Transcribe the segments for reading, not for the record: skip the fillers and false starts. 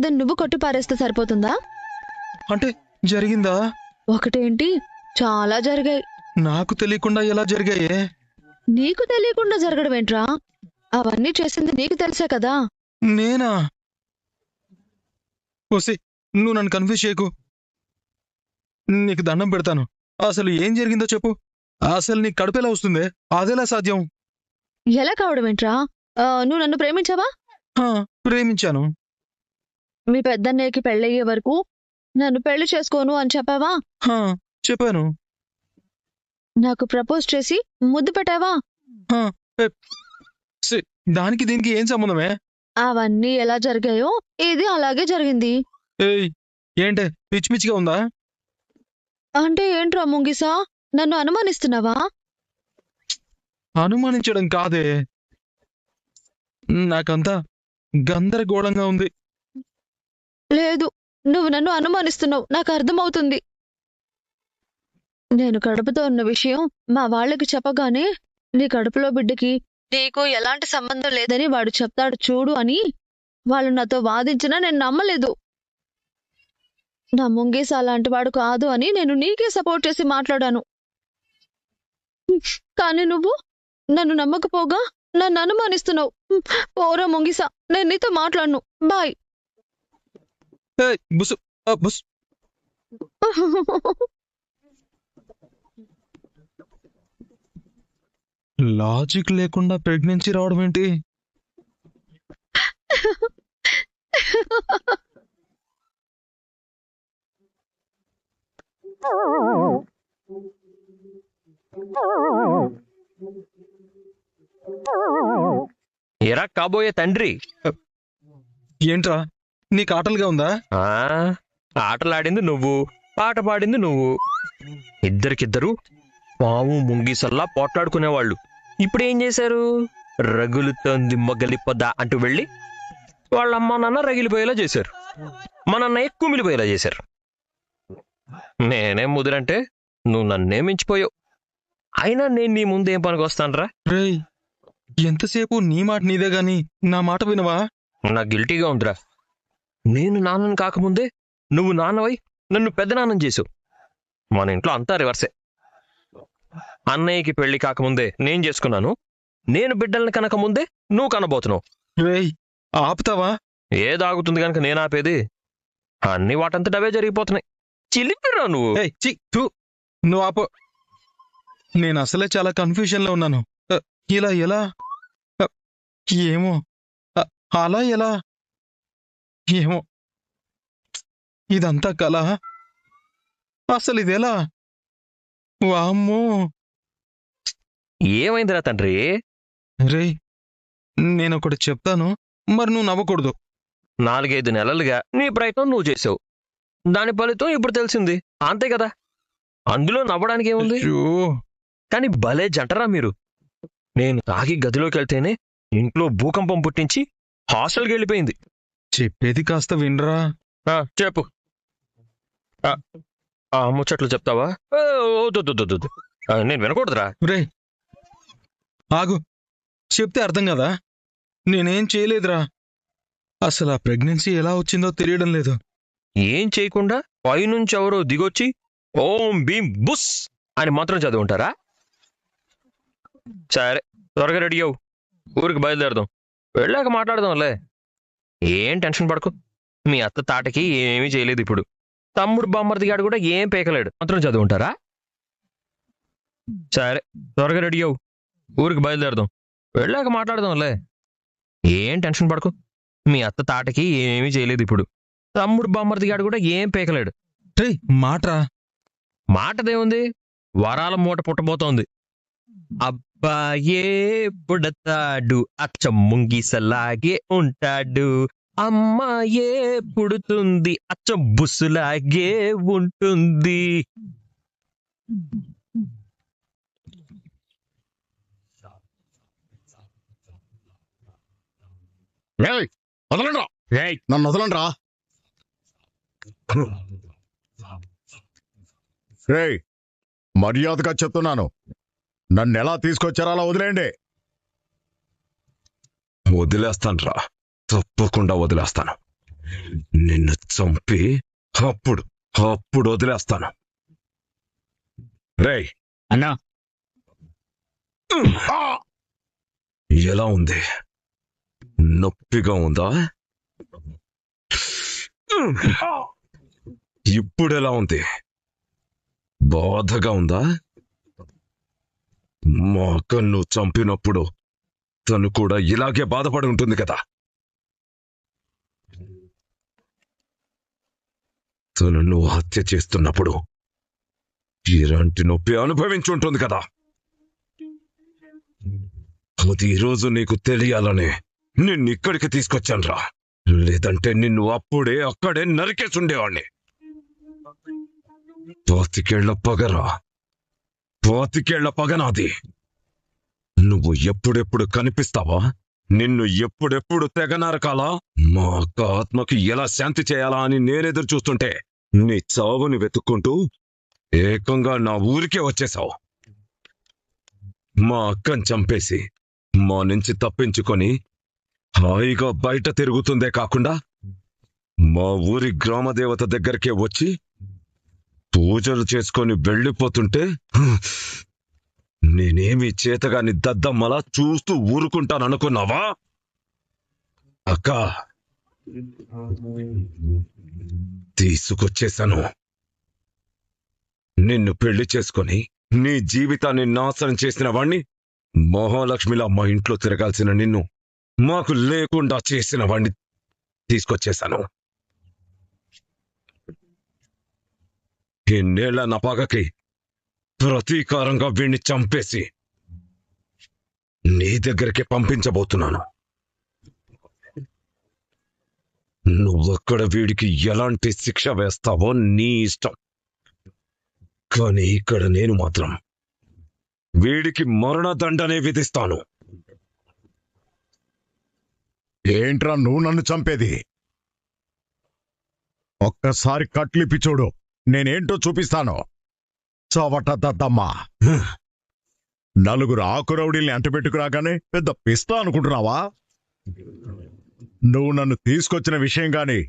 దాన్ని నువ్వు కొట్టి పారేస్తే సరిపోతుందా? అంటే జరిగిందా? ఒకటేంటి, చాలా జరిగాయి. నాకు తెలియకుండా ఎలా జరిగాయే? నీకు తెలియకుండా జరగడం ఏంట్రా? అవన్నీ చేసింది నీకు తెలుసే కదా. నేనా? ఓసి, నువ్వు నన్ను కన్ఫ్యూజ్ చేయకు. నీకు దండం పెడతాను. అసలు ఏం జరిగిందో చెప్పు. అసలు నీ కడుపెలా వస్తుందే? అదెలా సాధ్యం? ఎలా కావడం ఏంట్రా? నువ్వు నన్ను ప్రేమించావా? ప్రేమించాను. మీ పెద్దన్నయ్యకి పెళ్ళయ్యే వరకు నన్ను పెళ్లి చేసుకోను అని చెప్పావా? చెప్పాను. నాకు ప్రపోజ్ చేసి ముద్దు పెట్టావా? దానికి దీనికి ఏం సంబంధమే? అవన్నీ ఎలా జరిగాయో ఇది అలాగే జరిగింది. ఏయ్, ఏంటే పిచ్చి పిచ్చిగా ఉందా? అంటే ఏంట్రా ముంగిసా, నన్ను అనుమానిస్తున్నావా? అనుమానించడం కాదే, నాకంతా గందరగోళంగా ఉంది. లేదు, నువ్వు నన్ను అనుమానిస్తున్నావు, నాకు అర్థమవుతుంది. నేను కడుపుతో ఉన్న విషయం మా వాళ్ళకి చెప్పగానే నీ కడుపులో బిడ్డకి నీకు ఎలాంటి సంబంధం లేదని వాడు చెప్తాడు చూడు అని వాళ్ళు నాతో వాదించినా నేను నమ్మలేదు. నా ముంగీస అలాంటి వాడు కాదు అని నేను నీకే సపోర్ట్ చేసి మాట్లాడాను. కానీ నువ్వు నన్ను నమ్మకపోగా నన్ను అనుమానిస్తున్నావు. ఓరా ముంగీస, నేను నీతో మాట్లాడను. బాయ్. లాజిక్ లేకుండా ప్రెగ్నెన్సీ రావడం ఏంటి? ఎరా కాబోయే తండ్రి, ఏంట్రా నీకు ఆటలుగా ఉందా? ఆటలాడింది నువ్వు, పాట పాడింది నువ్వు. ఇద్దరికిద్దరు పాము ముంగీసల్లా పోట్లాడుకునేవాళ్ళు. ఇప్పుడు ఏం చేశారు? రగులుతోంది మొగలి పొద అంటూ వెళ్ళి వాళ్ళమ్మ నాన్న రగిలిపోయేలా చేశారు, మా నాన్న కుమిలిపోయేలా చేశారు. నేనేం ముదిరంటే నువ్వు నన్నే మించిపోయావు. అయినా నేను నీ ముందేం పనికి వస్తానరా? రేయ్, ఎంతసేపు నీ మాట నీదే గాని నా మాట వినవా? నాకు గిల్టీగా ఉందిరా. నేను నాన్నని కాకముందే నువ్వు నాన్నవై నన్ను పెద్ద నాన్నం చేసావు. మన ఇంట్లో అంతా రివర్సే. అన్నయ్యకి పెళ్లి కాకముందే నేను చేసుకున్నాను, నేను బిడ్డల్ని కనకముందే నువ్వు కనబోతున్నావు. రేయ్, ఆపుతావా? ఏదాగుతుంది కనుక నేను ఆపేది? అన్ని వాటంతట అవే జరిగిపోతున్నాయి. చిలిపిరా నువ్వు. నువ్వు ఆపో. నేను అసలే చాలా కన్ఫ్యూజన్ లో ఉన్నాను. ఇలా ఎలా? ఏమో, అలా ఎలా? ఏమో, ఇదంతా కల? అసలు ఇదెలా? వామ్మో! ఏమైందిరా తండ్రి? రే, నేనొకటి చెప్తాను, మరి నువ్వు నవ్వకూడదు. 4-5 నెలలుగా నీ ప్రయత్నం నువ్వు చేసావు, దాని ఫలితం ఇప్పుడు తెలిసింది, అంతే కదా. అందులో నవ్వడానికి ఏముంది? కానీ భలే జంటరా మీరు. నేను తాగి గదిలోకి వెళ్తేనే ఇంట్లో భూకంపం పుట్టించి హాస్టల్కి వెళ్ళిపోయింది. చెప్పేది కాస్త వినరా? చెప్పు. ముచ్చట్లు చెప్తావా? నేను వినకూడదురా. రే ఆగు, చెప్తే అర్థం కదా. నేనేం చేయలేదురా. అసలు ఆ ప్రెగ్నెన్సీ ఎలా వచ్చిందో తెలియడం లేదు. ఏం చేయకుండా పైనుంచి ఎవరో దిగొచ్చి ఓం భీం బుస్ అని మాత్రం చదివి ఉంటారా? సరే, త్వరగా రెడీ అవ్వు, ఊరికి బయలుదేరదాం. వెళ్ళాక మాట్లాడదాంలే. ఏం టెన్షన్ పడకు. మీ అత్త తాటకి ఏమీ చేయలేదు. ఇప్పుడు తమ్ముడు బామ్మర్దిగాడు కూడా ఏం పేకలేడు, మాత్రం చదువు ఉంటారా? సరే, త్వరగా రెడీ అవ్వు, ఊరికి బయలుదేరదాం. వెళ్ళాక మాట్లాడదాంలే. ఏం టెన్షన్ పడకు. మీ అత్త తాటకి ఏమీ చేయలేదు. ఇప్పుడు తమ్ముడు బామ్మర్దిగాడు కూడా ఏం పేకలేడు. మాట్రా. మాటదేముంది? వరాల మూట పుట్టబోతోంది. అబ్బాయే పుడతాడు, అచ్చం ముంగిసలాగే ఉంటాడు. అమ్మాయే పుడుతుంది, అచ్చం బుస్సులాగే ఉంటుంది. నన్ను వదలండ్రా. మర్యాదగా చెప్తున్నాను, నన్ను ఎలా తీసుకొచ్చారో అలా వదిలేయండి. వదిలేస్తాను రా, తప్పకుండా వదిలేస్తాను. నిన్ను చంపి అప్పుడు అప్పుడు వదిలేస్తాను. రేయ్ అన్నా ఎలా ఉంది? నొప్పిగా ఉందా? ఇప్పుడెలా ఉంది? బాధగా ఉందా? మా అక్కను చంపినప్పుడు తను కూడా ఇలాగే బాధపడి ఉంటుంది కదా. తను నువ్వు హత్య చేస్తున్నప్పుడు ఇలాంటి నొప్పి అనుభవించుంటుంది కదా. అది ఈరోజు నీకు తెలియాలని నిన్ను ఇక్కడికి తీసుకొచ్చానురా. లేదంటే నిన్ను అప్పుడే అక్కడే నరికేసుండేవాణ్ణి. 25 ఏళ్ల పగరా, 25 ఏళ్ల పగ నాది. నువ్వు ఎప్పుడెప్పుడు కనిపిస్తావా? నిన్ను ఎప్పుడెప్పుడు తెగ నరకాలా? మా అక్క ఆత్మకి ఎలా శాంతి చేయాలా అని నేనెదురు చూస్తుంటే నీ చావుని వెతుక్కుంటూ ఏకంగా నా ఊరికే వచ్చేశావు. మా అక్కని చంపేసి మా నుంచి తప్పించుకొని హాయిగా బయట తిరుగుతుందే కాకుండా మా ఊరి గ్రామదేవత దగ్గరికే వచ్చి పూజలు చేసుకొని వెళ్ళిపోతుంటే నేనేమి చేతగాని దద్దమ్మలా చూస్తూ ఊరుకుంటాననుకున్నావా? అక్క, తీసుకొచ్చేశాను. నిన్ను పెళ్లి చేసుకొని నీ జీవితాన్ని నాశనం చేసిన వాణ్ణి, మహాలక్ష్మిలా మా ఇంట్లో తిరగాల్సిన నిన్ను మాకు లేకుండా చేసిన వాణ్ణి తీసుకొచ్చేశాను. ఇన్నేళ్ల నా పగకి ప్రతీకారంగా వీణ్ణి చంపేసి నీ దగ్గరికి పంపించబోతున్నాను. నువ్వక్కడ వీడికి ఎలాంటి శిక్ష వేస్తావో నీ ఇష్టం. కానీ ఇక్కడ నేను మాత్రం వీడికి మరణదండనే విధిస్తాను. ఏంట్రా నువ్వు నన్ను చంపేది? ఒక్కసారి కట్లిప్పి చూడు, నేనేంటో చూపిస్తాను. చవట దద్దమ్మా, నలుగురు ఆకురౌడీల్ని అంటపెట్టుకురాగానే పెద్ద పిస్తా అనుకుంటున్నావా? నువ్వు నన్ను తీసుకొచ్చిన విషయం గాని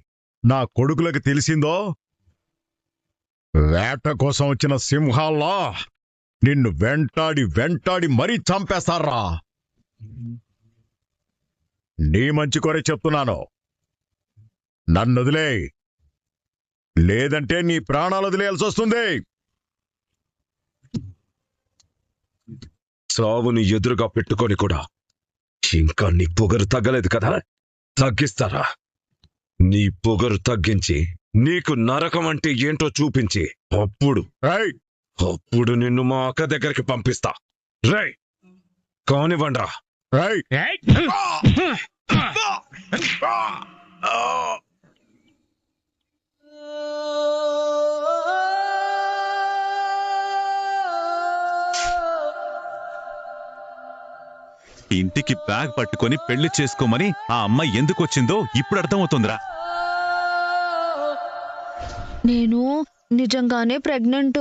నా కొడుకులకు తెలిసిందో, వేట కోసం వచ్చిన సింహాల్లా నిన్ను వెంటాడి వెంటాడి మరీ చంపేస్తారా. నీ మంచి కొరే చెప్తున్నాను, నన్ను వదిలే, లేదంటే నీ ప్రాణాలు వదిలేయాల్సి వస్తుంది. చావుని ఎదురుగా పెట్టుకొని కూడా ఇంకా నీ పొగరు తగ్గలేదు కదా. తగ్గిస్తారా? నీ పొగరు తగ్గించి నీకు నరకం అంటే ఏంటో చూపించి అప్పుడు నిన్ను మా అక్క దగ్గరికి పంపిస్తా. రై కానివ్వండ్రా. ఇంటికి బ్యాగ్ పట్టుకొని పెళ్లి చేసుకోమని ఆ అమ్మాయి ఎందుకొచ్చిందో ఇప్పుడు అర్థమవుతుందిరా. నేను నిజంగానే ప్రెగ్నెంట్.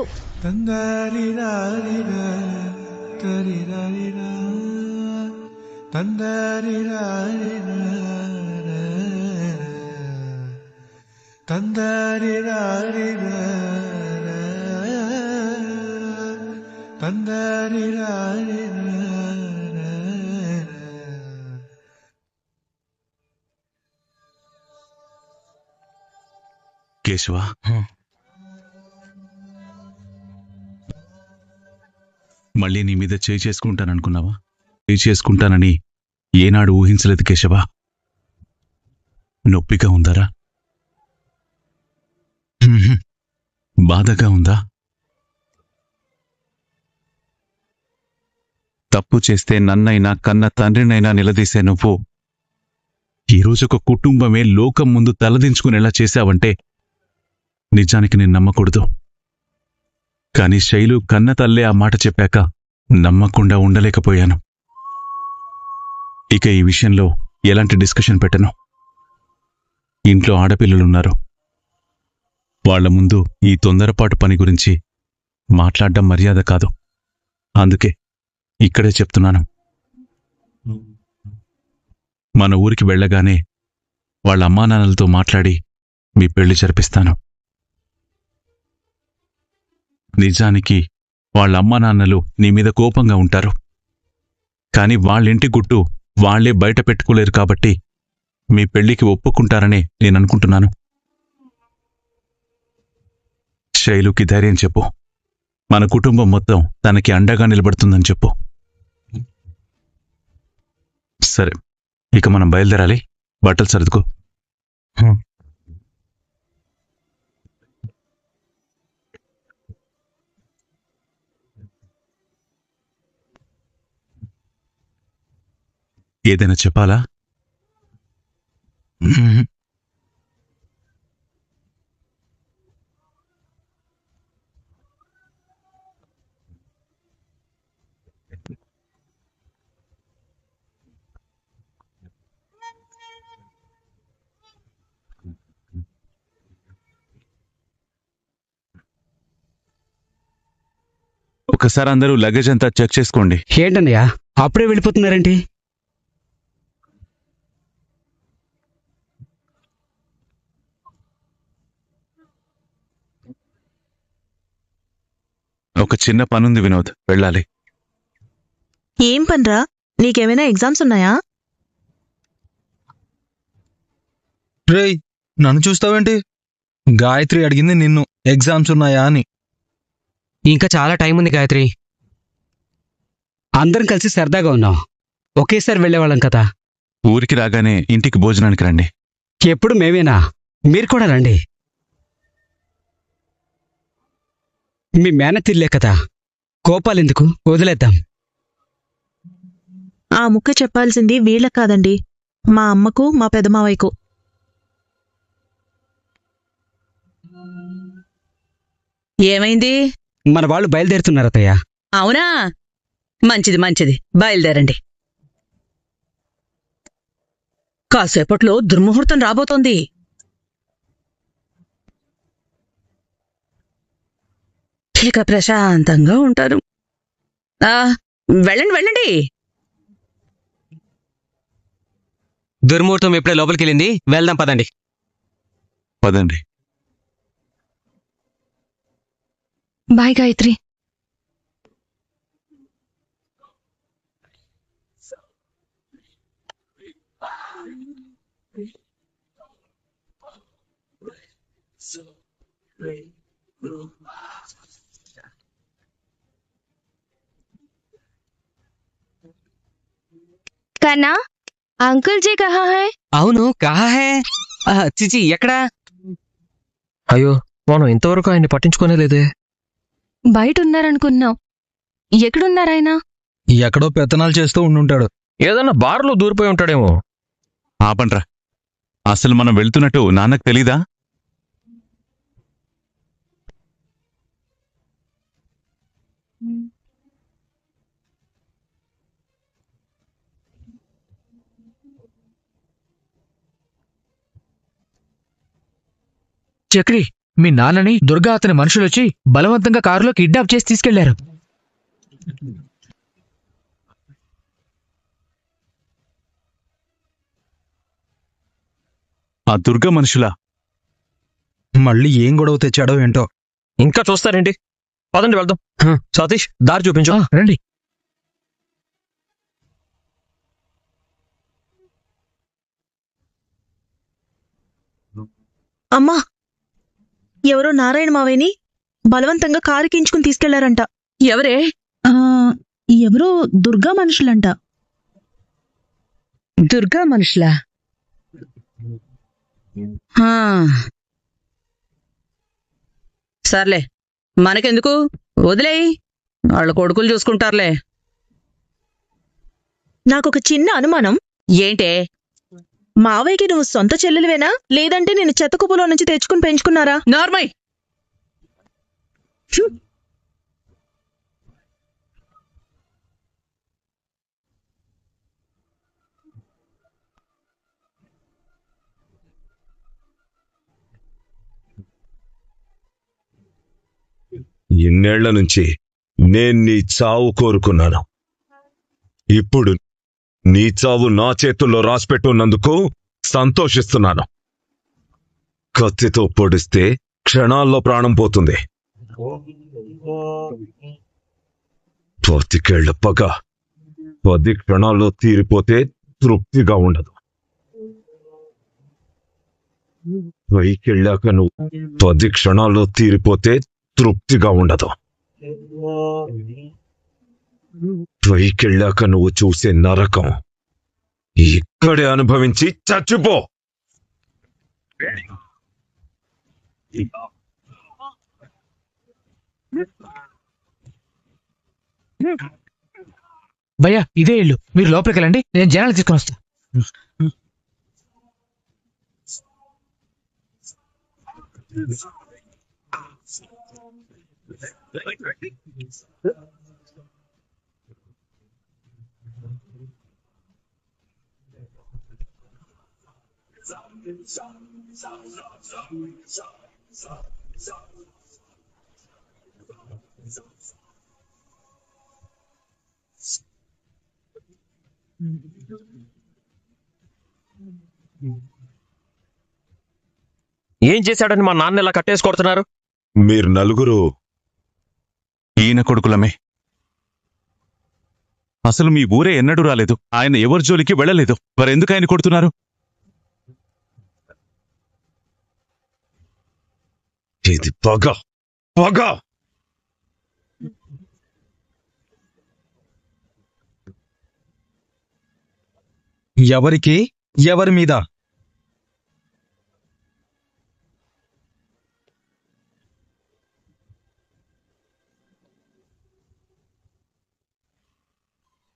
కేశవ, మళ్ళీ నీ మీద చేయి చేసుకుంటాననుకున్నావా? చేయి చేసుకుంటానని ఏనాడు ఊహించలేదు కేశవ. నొప్పిగా ఉందారా? బాధగా ఉందా? తప్పు చేస్తే నన్నైనా కన్న తండ్రినైనా నిలదీసే నువ్వు ఈరోజు ఒక కుటుంబమే లోకం ముందు తలదించుకునేలా చేశావంటే నిజానికి నేను నమ్మకూడదు. కాని శైలు కన్న తల్లే ఆ మాట చెప్పాక నమ్మకుండా ఉండలేకపోయాను. ఇక ఈ విషయంలో ఎలాంటి డిస్కషన్ పెట్టను. ఇంట్లో ఆడపిల్లలున్నారు. వాళ్ల ముందు ఈ తొందరపాటు పని గురించి మాట్లాడడం మర్యాద కాదు. అందుకే ఇక్కడే చెప్తున్నాను. మన ఊరికి వెళ్ళగానే వాళ్ళ అమ్మానాన్నలతో మాట్లాడి మీ పెళ్లి జరిపిస్తాను. నిజానికి వాళ్ళ అమ్మానాన్నలు నీ మీద కోపంగా ఉంటారు. కాని వాళ్ళింటి గుట్టు వాళ్లే బయట పెట్టుకోలేరు కాబట్టి మీ పెళ్లికి ఒప్పుకుంటారనే నేననుకుంటున్నాను. శైలుకి ధైర్యం చెప్పు. మన కుటుంబం మొత్తం తనకి అండగా నిలబడుతుందని చెప్పు. సరే, ఇక మనం బయలుదేరాలి. బట్టలు సర్దుకో. ఏదైనా చెప్పాలా? ఒకసారి అందరూ లగేజ్ అంతా చెక్ చేసుకోండి. ఏంటన్నయ్యా అప్పుడే వెళ్ళిపోతున్నారేంటి? ఒక చిన్న పనుంది వినోద్, వెళ్ళాలి. ఏం పనిరా? నీకేమైనా ఎగ్జామ్స్ ఉన్నాయా? రేయ్, నన్ను చూస్తావేంటి? గాయత్రి అడిగింది నిన్ను, ఎగ్జామ్స్ ఉన్నాయా అని. ఇంకా చాలా టైం ఉంది గాయత్రి. అందరం కలిసి సరదాగా ఉన్నాం. ఒకేసారి వెళ్ళేవాళ్ళం కదా. ఊరికి రాగానే ఇంటికి భోజనానికి రండి. ఎప్పుడు మేమేనా? మీరు కూడా రండి. మీ మేనతిల్లే కదా, కోపాలెందుకు, వదిలేద్దాం. ఆ ముక్క చెప్పాల్సింది వీళ్ళకి కాదండి, మా అమ్మకు మా పెదమావయ్యకు. ఏమైంది? మన వాళ్ళు బయలుదేరుతున్నారతయ్య. అవునా? మంచిది మంచిది, బయలుదేరండి. కాసేపట్లో దుర్ముహూర్తం రాబోతోంది. ఇక ప్రశాంతంగా ఉంటారు. వెళ్ళండి వెళ్ళండి. దుర్ముహూర్తం ఎప్పుడే లోపలికి వెళ్ళింది, వెళ్దాం పదండి. పదండి. బాయ్ గాయత్రి. కన్నా, అంకుల్ జీ కహా హై? అవును, కహా హై? చిచి, ఎక్కడా? అయ్యో, మనం ఇంతవరకు ఆయన్ని పట్టించుకోనే లేదే. బయట ఉన్నారనుకున్నాం. ఎక్కడున్నారాయన? ఎక్కడో పెత్తనాలు చేస్తూ ఉండుంటాడు. ఏదన్నా బార్లో దూరిపోయి ఉంటాడేమో. ఆపండ్రా, అసలు మనం వెళ్తున్నట్టు నాన్నకు తెలీదా? చక్రి, మీ నాన్నని దుర్గా అతని మనుషులొచ్చి బలవంతంగా కారులో కిడ్నాప్ చేసి తీసుకెళ్లారు. ఆ దుర్గా మనుషులా? మళ్ళీ ఏం గొడవ తెచ్చాడో ఏంటో. ఇంకా చూస్తారేంటి? పదండి వెళ్దాం. సతీష్, దారి చూపించు. రండి. అమ్మా, ఎవరో నారాయణ మావయ్యని బలవంతంగా కారుకించుకుని తీసుకెళ్లారంట. ఎవరే? ఎవరో దుర్గా మనుషులంట. దుర్గా మనుషులా? హా. సర్లే, మనకెందుకు, వదిలేయి, వాళ్ళ కొడుకులు చూసుకుంటారులే. నాకొక చిన్న అనుమానం. ఏంటే? మావయ్యకి నువ్వు సొంత చెల్లెలివేనా, లేదంటే నేను చెత్త కుప్పలో నుంచి తెచ్చుకుని పెంచుకున్నారా? నార్మల్. ఇన్నేళ్ల నుంచి నేను నీ చావు కోరుకున్నాను. ఇప్పుడు నీ చావు నా చేతుల్లో రాసిపెట్టున్నందుకు సంతోషిస్తున్నాను. కత్తితో పొడిస్తే క్షణాల్లో ప్రాణం పోతుంది. 10 పగ 10 క్షణాల్లో తీరిపోతే తృప్తిగా ఉండదు. పైకెళ్ళాక నువ్వు 10 క్షణాల్లో తీరిపోతే తృప్తిగా ఉండదు. పైకెళ్ళాక నువ్వు చూసే నరకం ఇక్కడే అనుభవించి చచ్చిపో. భయ్యా ఇదే ఇల్లు, మీరు లోపలికి వెళ్ళండి, నేను జనాలు తీసుకొని వస్తా. ఏం చేశాడని మా నాన్న ఇలా కట్టేసి కొడుతున్నారు? మీరు నలుగురు ఈయన కొడుకులమే. అసలు మీ ఊరే ఎన్నడూ రాలేదు, ఆయన ఎవరి జోలికి వెళ్ళలేదు, మరెందుకు ఆయన కొడుతున్నారు? ఇది పగ పగ. ఎవరికి? ఎవరి మీద?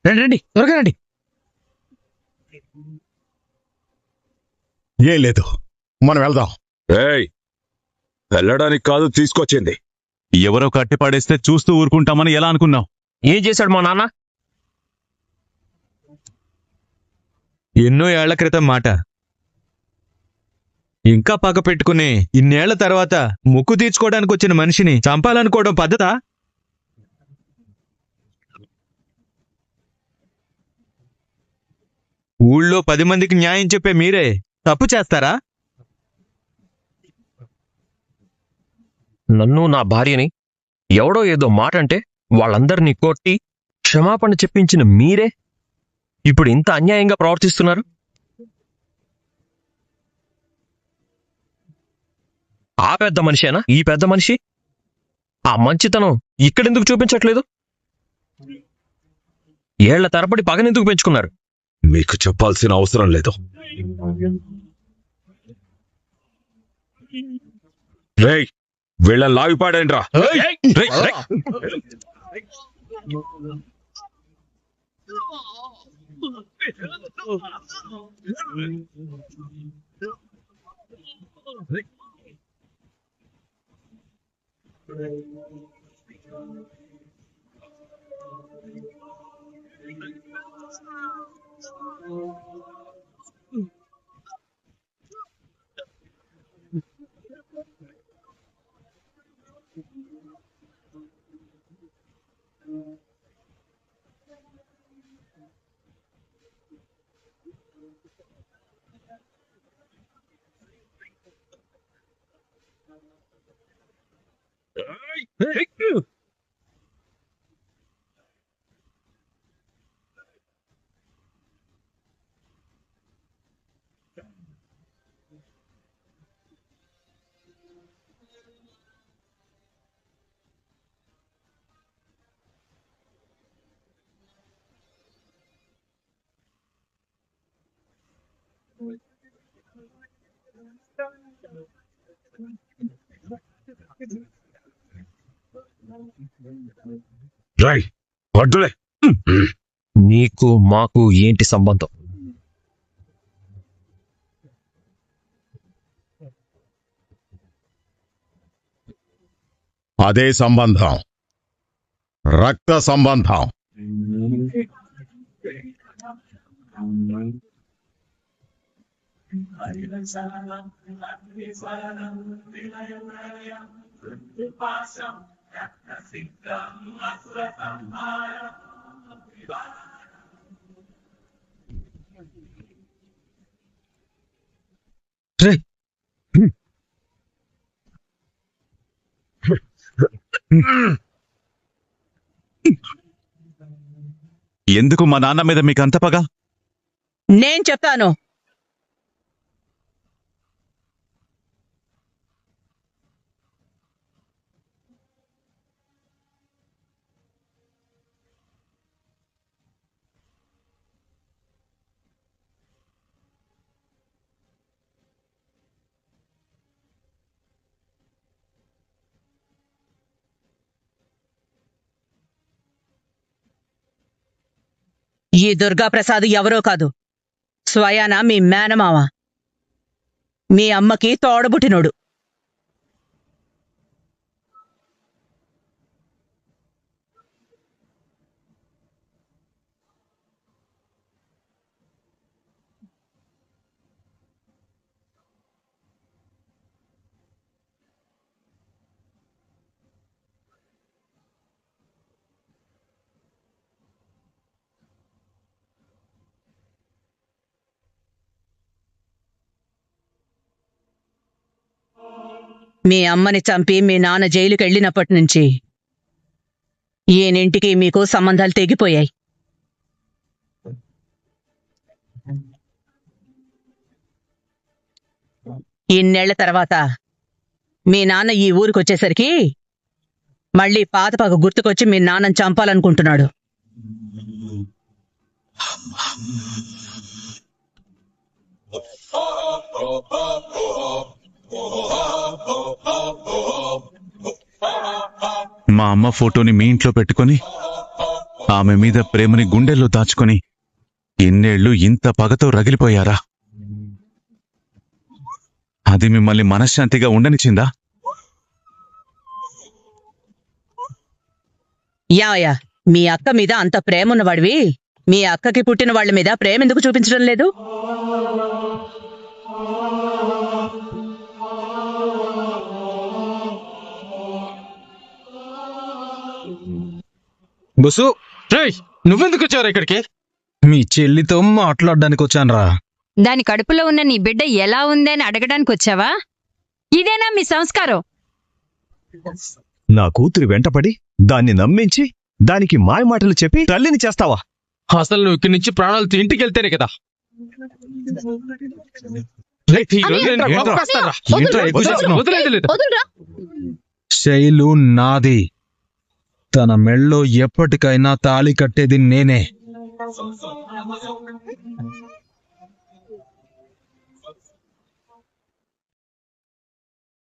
రండి రండి, త్వరగా రండి. ఏం లేదు, మనం వెళ్దాం. ఏయ్, వెళ్ళడానికి కాదు తీసుకొచ్చింది. ఎవరో కట్టిపాడేస్తే చూస్తూ ఊరుకుంటామని ఎలా అనుకున్నావు? ఏం చేశాడు మా నాన్న? ఎన్నో ఏళ్ల క్రితం మాట. ఇంకా పగ పెట్టుకుని ఇన్నేళ్ల తర్వాత ముక్కు తీర్చుకోవడానికి వచ్చిన మనిషిని చంపాలనుకోవడం పద్ధతా? ఊళ్ళో 10 మందికి న్యాయం చెప్పే మీరే తప్పు చేస్తారా? నన్ను నా భార్యని ఎవడో ఏదో మాట అంటే వాళ్ళందరినీ కొట్టి క్షమాపణ చెప్పించిన మీరే ఇప్పుడు ఇంత అన్యాయంగా ప్రవర్తిస్తున్నారు. ఆ పెద్ద మనిషేనా ఈ పెద్ద మనిషి? ఆ మంచితనం ఇక్కడెందుకు చూపించట్లేదు? ఏళ్ల తరబడి పగనెందుకు పెంచుకున్నారు? మీకు చెప్పాల్సిన అవసరం లేదు. రేయ్, వీళ్ళని లాగిపాడేంట్రా. రాయ్, వడ్డులే. నీకు మాకు ఏంటి సంబంధం? అదే సంబంధం, రక్త సంబంధం. రే ఎందుకు మా నాన్న మీద మీకు అంత పగ? నేను చెప్తాను. ఈ దుర్గాప్రసాద్ ఎవరో కాదు, స్వయాన మీ మేనమామ, మీ అమ్మకి తోడబుట్టినోడు. మీ అమ్మని చంపి మీ నాన్న జైలుకి వెళ్ళినప్పటి నుంచి ఈయనింటికి మీకు సంబంధాలు తెగిపోయాయి. ఇన్నేళ్ల తర్వాత మీ నాన్న ఈ ఊరికొచ్చేసరికి మళ్ళీ పాత పగ గుర్తుకొచ్చి మీ నాన్నని చంపాలనుకుంటున్నాడు. మా అమ్మ ఫోటోని మీ ఇంట్లో పెట్టుకొని ఆమె మీద ప్రేమని గుండెల్లో దాచుకొని ఇన్నేళ్లు ఇంత పగతో రగిలిపోయారా? అది మిమ్మల్ని మనశ్శాంతిగా ఉండనిచ్చిందా? యాయా, మీ అక్క మీద అంత ప్రేమున్నవాడివి మీ అక్కకి పుట్టిన వాళ్ళ మీద ప్రేమ ఎందుకు చూపించడం లేదు? బుసు, రేయ్ నువ్వెందుకు వచ్చారా ఇక్కడికి? మీ చెల్లితో మాట్లాడడానికి వచ్చానురా. దాని కడుపులో ఉన్న నీ బిడ్డ ఎలా ఉందని అడగడానికి వచ్చావా? ఇదేనా మీ సంస్కారం? నా కూతురి వెంటపడి దాన్ని నమ్మించి దానికి మాయమాటలు చెప్పి తల్లిని చేస్తావా? అసలు నువ్వు ఇక్కడి నుంచి ప్రాణాలు ఇంటికి వెళ్తేనే కదా. శైలు నాది, తన మెళ్ళో ఎప్పటికైనా తాళి కట్టేది నేనే.